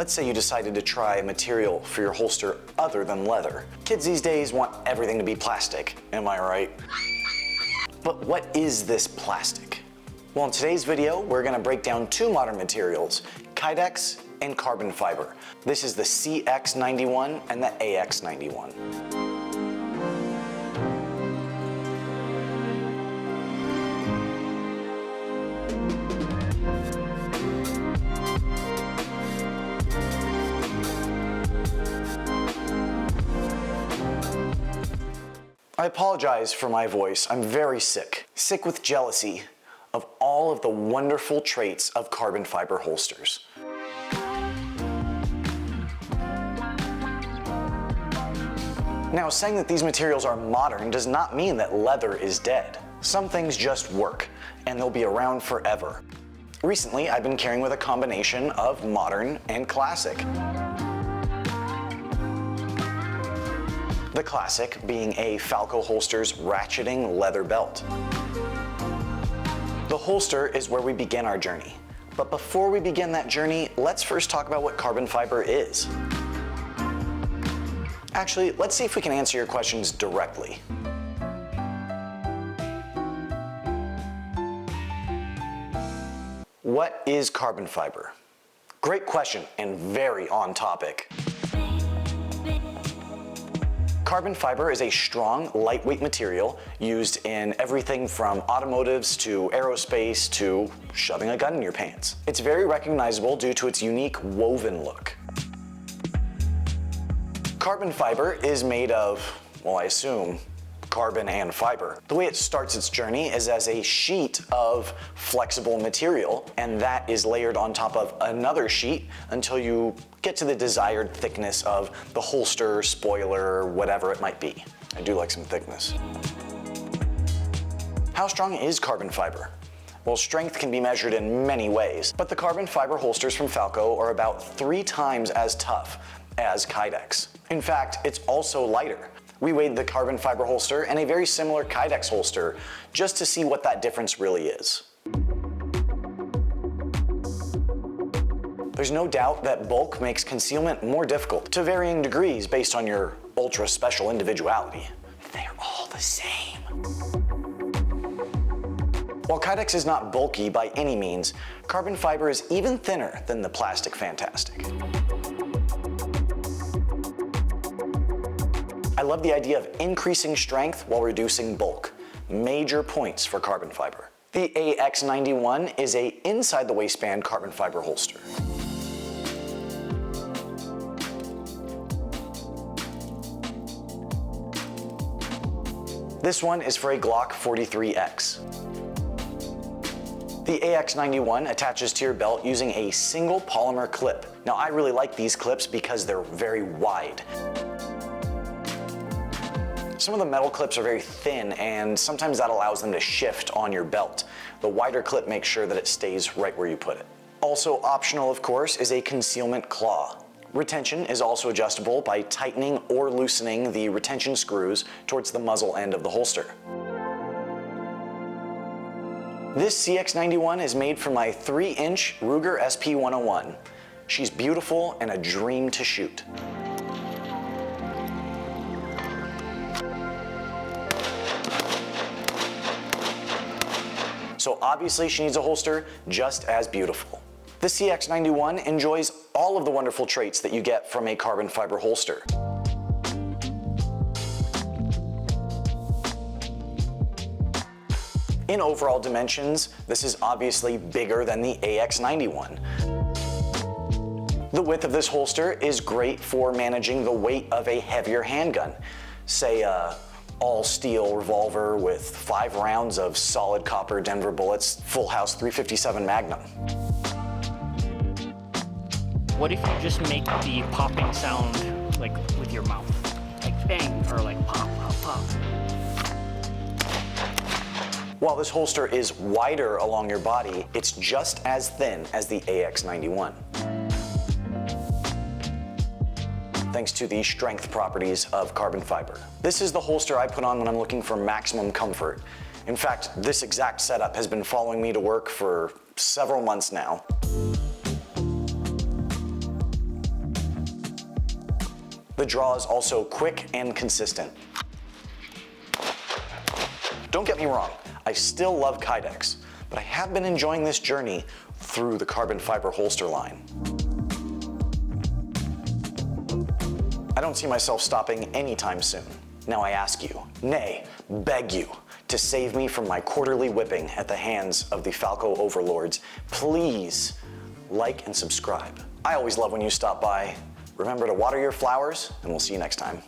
Let's say you decided to try a material for your holster other than leather. Kids these days want everything to be plastic, am I right? But what is this plastic? Well, in today's video, we're gonna break down two modern materials, Kydex and carbon fiber. This is the CX91 and the AX91. I apologize for my voice. I'm very sick. Sick with jealousy of all of the wonderful traits of carbon fiber holsters. Now, saying that these materials are modern does not mean that leather is dead. Some things just work, and they'll be around forever. Recently, I've been carrying with a combination of modern and classic. The classic being a Falco Holsters ratcheting leather belt. The holster is where we begin our journey. But before we begin that journey, let's first talk about what carbon fiber is. Actually, let's see if we can answer your questions directly. What is carbon fiber? Great question and very on topic. Carbon fiber is a strong, lightweight material used in everything from automotives to aerospace to shoving a gun in your pants. It's very recognizable due to its unique woven look. Carbon fiber is made of, well, I assume, carbon and fiber. The way it starts its journey is as a sheet of flexible material, and that is layered on top of another sheet until you get to the desired thickness of the holster, spoiler, whatever it might be. I do like some thickness. How strong is carbon fiber? Well, strength can be measured in many ways, but the carbon fiber holsters from Falco are about 3 times as tough as Kydex. In fact, it's also lighter. We weighed the carbon fiber holster and a very similar Kydex holster just to see what that difference really is. There's no doubt that bulk makes concealment more difficult to varying degrees based on your ultra special individuality. They're all the same. While Kydex is not bulky by any means, carbon fiber is even thinner than the plastic fantastic. I love the idea of increasing strength while reducing bulk. Major points for carbon fiber. The AX91 is a inside the waistband carbon fiber holster. This one is for a Glock 43X. The AX91 attaches to your belt using a single polymer clip. Now, I really like these clips because they're very wide. Some of the metal clips are very thin, and sometimes that allows them to shift on your belt. The wider clip makes sure that it stays right where you put it. Also optional, of course, is a concealment claw. Retention is also adjustable by tightening or loosening the retention screws towards the muzzle end of the holster. This CX91 is made from my 3-inch Ruger SP101. She's beautiful and a dream to shoot. So obviously she needs a holster just as beautiful. The CX91 enjoys all of the wonderful traits that you get from a carbon fiber holster. In overall dimensions, this is obviously bigger than the AX91. The width of this holster is great for managing the weight of a heavier handgun, say a all-steel revolver with 5 rounds of solid copper Denver bullets, Full House 357 Magnum. What if you just make the popping sound like with your mouth? Like bang, or like pop, pop, pop. While this holster is wider along your body, it's just as thin as the AX91. Thanks to the strength properties of carbon fiber. This is the holster I put on when I'm looking for maximum comfort. In fact, this exact setup has been following me to work for several months now. The draw is also quick and consistent. Don't get me wrong, I still love Kydex, but I have been enjoying this journey through the carbon fiber holster line. I don't see myself stopping anytime soon. Now I ask you, nay, beg you, to save me from my quarterly whipping at the hands of the Falco overlords, please like and subscribe. I always love when you stop by. Remember to water your flowers, and we'll see you next time.